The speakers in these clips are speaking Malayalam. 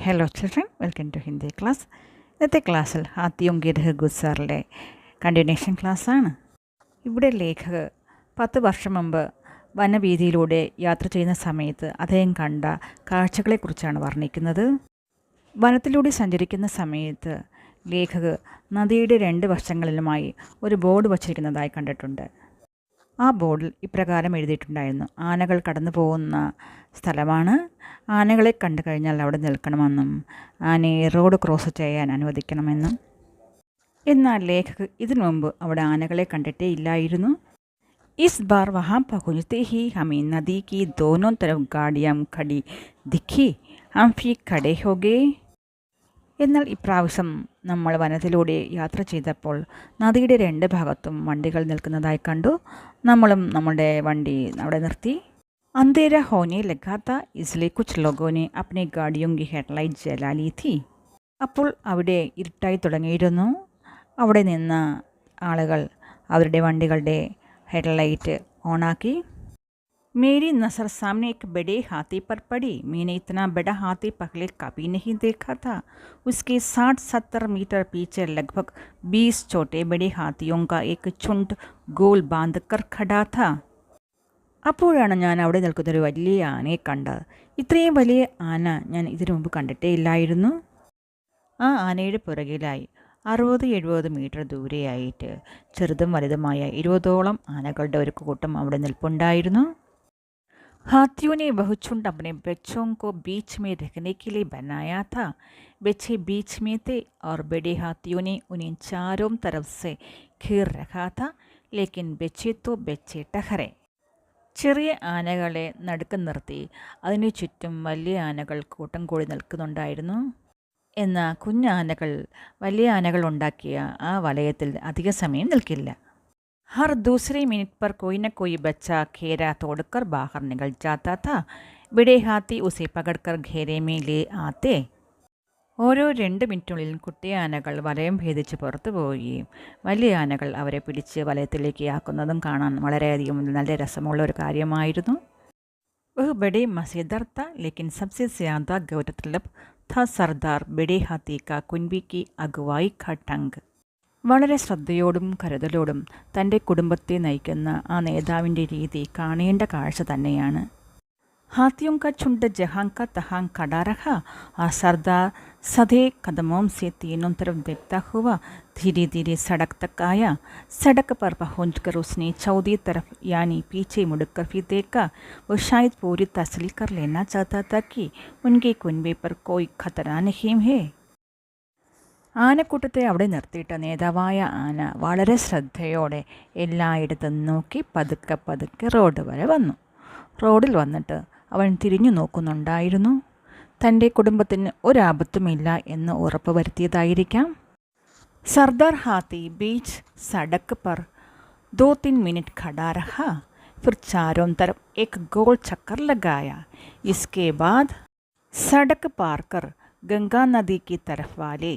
Hello children, welcome to Hindi class. ഇന്നത്തെ ക്ലാസ്സിൽ ഹാത്തിയും ഗിർഹ് ഗുസാറിലെ കണ്ടിന്യൂഷൻ ക്ലാസ്സാണ്. ഇവിടെ ലേഖക് 10 വർഷം മുമ്പ് വനവീതിയിലൂടെ യാത്ര ചെയ്യുന്ന സമയത്ത് അദ്ദേഹം കണ്ട കാഴ്ചകളെക്കുറിച്ചാണ് വർണ്ണിക്കുന്നത്. വനത്തിലൂടെ സഞ്ചരിക്കുന്ന സമയത്ത് ലേഖക് നദിയുടെ 2 വശങ്ങളിലുമായി ഒരു ബോർഡ് വച്ചിരിക്കുന്നതായി കണ്ടിട്ടുണ്ട്. ആ ബോർഡിൽ ഇപ്രകാരം എഴുതിയിട്ടുണ്ടായിരുന്നു: ആനകൾ കടന്നു പോകുന്ന സ്ഥലമാണ്, ആനകളെ കണ്ടു കഴിഞ്ഞാൽ അവിടെ നിൽക്കണമെന്നും ആനയെ റോഡ് ക്രോസ് ചെയ്യാൻ അനുവദിക്കണമെന്നും. എന്നാൽ ലേഖക് ഇതിനു മുമ്പ് അവിടെ ആനകളെ കണ്ടിട്ടേ ഇല്ലായിരുന്നു. ഇസ് ബാർ വഹാം പഹുഞ്ചത്തെ ഹി ഹമേ നദി കി ദോനോ തരഫ് ഗാഡിയാം ഖടി ദിഖി, ഹം ഫി ഖടേ ഹോഗേ. എന്നാൽ ഇപ്രാവശ്യം നമ്മൾ വനത്തിലൂടെ യാത്ര ചെയ്തപ്പോൾ നദിയുടെ 2 ഭാഗത്തും വണ്ടികൾ നിൽക്കുന്നതായി കണ്ടു. നമ്മളും നമ്മുടെ വണ്ടി അവിടെ നിർത്തി. അന്തേര ഹോനെ ലഗാത്ത ഇസ്ലേ കുച്ച് ലോഗോനെ അപ്നെ ഗാഡിയോം കി ഹെഡ്ലൈറ്റ് ജലാലി ഥി. അപ്പോൾ അവിടെ ഇരുട്ടായി തുടങ്ങിയിരുന്നു. അവിടെ നിന്ന ആളുകൾ അവരുടെ വണ്ടികളുടെ ഹെഡ്ലൈറ്റ് ഓണാക്കി. मेरी नज़र सामने एक बड़े हाथी पर पड़ी. मैंने इतना बड़ा हाथी पहले कभी नहीं देखा था. उसके 60-70 मीटर पीछे लगभग 20 छोटे बड़े हाथियों का एक झुंड गोल बांध कर खड़ा था. അപ്പോഴാണ് ഞാൻ അവിടെ നിൽക്കുന്നൊരു വലിയ ആനയെ കണ്ടത്. ഇത്രയും വലിയ ആന ഞാൻ ഇതിനു മുമ്പ് കണ്ടിട്ടേ ഇല്ലായിരുന്നു. ആ ആനയുടെ പുറകിലായി 60-70 മീറ്റർ ദൂരെയായിട്ട് ചെറുതും വലുതുമായ 20ഓളം ആനകളുടെ ഒരു കൂട്ടം അവിടെ നിൽപ്പുണ്ടായിരുന്നു. हाथियों ने वह झुंड अपने बच्चों को बीच में रखने के लिए बनाया था. बच्चे बीच में थे और बड़े हाथियों ने उन्हें चारों तरफ से घेर रखा था, लेकिन बच्चे तो बच्चे ठहरे. ചെറിയ ആനകളെ നടുക്ക് നിർത്തി അതിനു ചുറ്റും വലിയ ആനകൾ കൂട്ടം കൂടി നിൽക്കുന്നുണ്ടായിരുന്നു. എന്നാൽ കുഞ്ഞാനകൾ വലിയ ആനകൾ ഉണ്ടാക്കിയ ആ വലയത്തിൽ അധിക സമയം നിൽക്കില്ല. हर दूसरे मिनट पर कोई न कोई बच्चा घेरा तोड़कर बाहर निकल जाता था. बड़े हाथी उसे पकड़कर घेरे में ले आते. ഓരോ 2 മിനിറ്റിനുള്ളിൽ കുട്ടിയാനകൾ വലയം ഭേദിച്ച് പുറത്തു പോവുകയും വലിയ ആനകൾ അവരെ പിടിച്ച് വലയത്തിലേക്ക് ആക്കുന്നതും കാണാൻ വളരെയധികം നല്ല രസമുള്ള ഒരു കാര്യമായിരുന്നു. वह बड़े मज़ेदार था, लेकिन सबसे ज़्यादा गौरतलब था सरदार बड़े हाथी का कुंबी की अगुवाई का ढंग. വളരെ ശ്രദ്ധയോടും കരുതലോടും തൻ്റെ കുടുംബത്തെ നയിക്കുന്ന ആ നേതാവിൻ്റെ രീതി കാണേണ്ട കാഴ്ച തന്നെയാണ്. हाथियों का झुंड जहाँ का तहाँ खड़ा रहा और सरदार सधे कदमों से तीनों तरफ देखता हुआ धीरे धीरे सड़क तक आया. सड़क पर पहुंचकर उसने चौथी तरफ यानी पीछे मुड़कर भी देखा. वो शायद पूरी तसल्ली कर लेना चाहता था कि उनके कुनबे पर कोई खतरा नहीं है. ആനക്കൂട്ടത്തെ അവിടെ നിർത്തിയിട്ട നേതാവായ ആന വളരെ ശ്രദ്ധയോടെ എല്ലായിടത്തും നോക്കി പതുക്കെ പതുക്കെ റോഡ് വരെ വന്നു. റോഡിൽ വന്നിട്ട് അവൻ തിരിഞ്ഞു നോക്കുന്നുണ്ടായിരുന്നു. തൻ്റെ കുടുംബത്തിന് ഒരാപത്തുമില്ല എന്ന് ഉറപ്പ് വരുത്തിയതായിരിക്കാം. സർദാർ ഹാത്തി ബീച്ച് സടക്ക് पर 2-3 मिनट खड़ा रहा. फिर चारों तरफ एक गोल चक्कर लगाया. इसके बाद सड़क पार कर गंगा नदी की तरफ वाले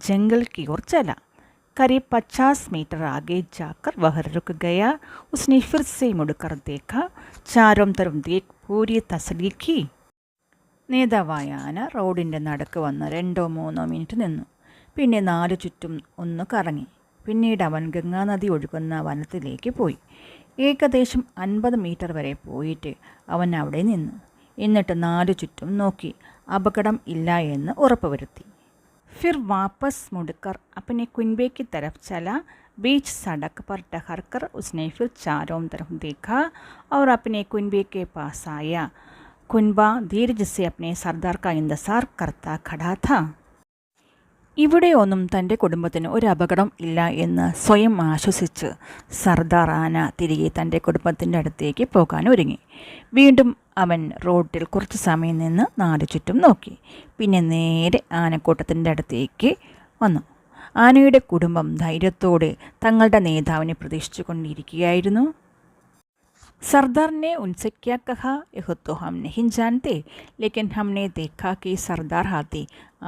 जंगल की ओर चला. करीब 50 मीटर आगे जाकर वह रुक गया. उसने फिर से मुड़कर देखा. चारों तरफ देख पूरी तसल्ली की. നേതാവായ ആന റോഡിൻ്റെ നടുക്ക് വന്ന് 2-3 മിനിറ്റ് നിന്നു. പിന്നെ 4 ചുറ്റും ഒന്ന് കറങ്ങി. പിന്നീട് അവൻ ഗംഗാനദി ഒഴുകുന്ന വനത്തിലേക്ക് പോയി. ഏകദേശം 50 മീറ്റർ വരെ പോയിട്ട് അവൻ അവിടെ നിന്നു. എന്നിട്ട് 4 ചുറ്റും നോക്കി അപകടം ഇല്ല എന്ന് ഉറപ്പുവരുത്തി. फिर वापस मुड़कर अपने कुनबे की तरफ चला. बीच सड़क पर ठहर कर उसने फिर चारों तरफ देखा और अपने कुनबे के पास आया. कुनबा धीरज से अपने सरदार का इंतजार करता खड़ा था. ഇവിടെ ഒന്നും തൻ്റെ കുടുംബത്തിന് ഒരു അപകടം ഇല്ല എന്ന് സ്വയം ആശ്വസിച്ച് സർദാർ ആന തിരികെ തൻ്റെ കുടുംബത്തിൻ്റെ അടുത്തേക്ക് പോകാൻ ഒരുങ്ങി. വീണ്ടും അവൻ റോഡിൽ കുറച്ച് സമയം നിന്ന് 4 ചുറ്റും നോക്കി. പിന്നെ നേരെ ആനക്കൂട്ടത്തിൻ്റെ അടുത്തേക്ക് വന്നു. ആനയുടെ കുടുംബം ധൈര്യത്തോടെ തങ്ങളുടെ നേതാവിനെ പ്രതീക്ഷിച്ചു കൊണ്ടിരിക്കുകയായിരുന്നു. सरदार ने उनसे क्या कहा यह तो हम नहीं जानते, लेकिन हमने देखा कि सरदार हाथी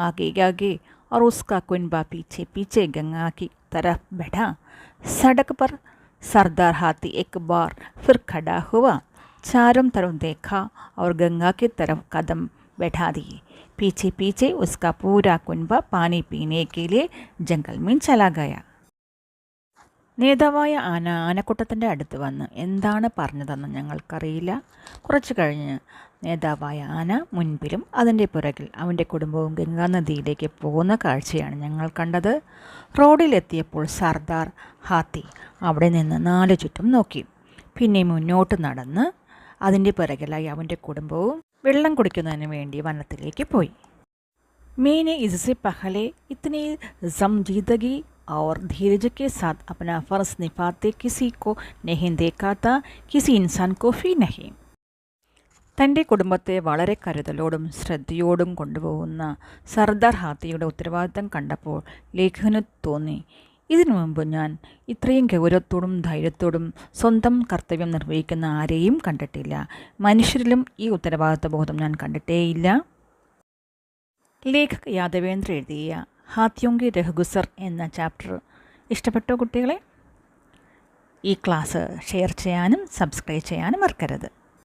आगे आगे और उसका कुनबा पीछे पीछे गंगा की तरफ बैठा. सड़क पर सरदार हाथी एक बार फिर खड़ा हुआ. चारों तरफ देखा और गंगा की तरफ कदम बैठा दिए। पीछे पीछे उसका पूरा कुनबा पानी पीने के लिए जंगल में चला गया. നേതാവായ ആന ആനക്കൂട്ടത്തിൻ്റെ അടുത്ത് വന്ന് എന്താണ് പറഞ്ഞതെന്ന് ഞങ്ങൾക്കറിയില്ല. കുറച്ചു കഴിഞ്ഞ് നേതാവായ ആന മുൻപിലും അതിൻ്റെ പുറകിൽ അവൻ്റെ കുടുംബവും ഗംഗാനദിയിലേക്ക് പോകുന്ന കാഴ്ചയാണ് ഞങ്ങൾ കണ്ടത്. റോഡിലെത്തിയപ്പോൾ സർദാർ ഹാത്തി അവിടെ നിന്ന് 4 ചുറ്റും നോക്കി. പിന്നെ മുന്നോട്ട് നടന്ന് അതിൻ്റെ പുറകിലായി അവൻ്റെ കുടുംബവും വെള്ളം കുടിക്കുന്നതിന് വേണ്ടി വനത്തിലേക്ക് പോയി. मैंने इससे पहले इतनी समझीदगी और धीरज के साथ अपना फ़र्ज निभाते किसी को नहीं देखा था, किसी इंसान को भी नहीं. തൻ്റെ കുടുംബത്തെ വളരെ കരുതലോടും ശ്രദ്ധയോടും കൊണ്ടുപോകുന്ന സർദാർ ഹാത്തിയുടെ ഉത്തരവാദിത്തം കണ്ടപ്പോൾ ലേഖകന് തോന്നി, ഇതിനു മുമ്പ് ഞാൻ ഇത്രയും ഗൗരവത്തോടും ധൈര്യത്തോടും സ്വന്തം കർത്തവ്യം നിർവഹിക്കുന്ന ആരെയും കണ്ടിട്ടില്ല. മനുഷ്യരിലും ഈ ഉത്തരവാദിത്ത ബോധം ഞാൻ കണ്ടിട്ടേയില്ല. ലേഖക് യാദവേന്ദ്ര എഴുതിയ ഹാത്തിയോं की रहगुजर എന്ന ചാപ്റ്റർ ഇഷ്ടപ്പെട്ടോ കുട്ടികളെ? ഈ ക്ലാസ് ഷെയർ ചെയ്യാനും സബ്സ്ക്രൈബ് ചെയ്യാനും മറക്കരുത്.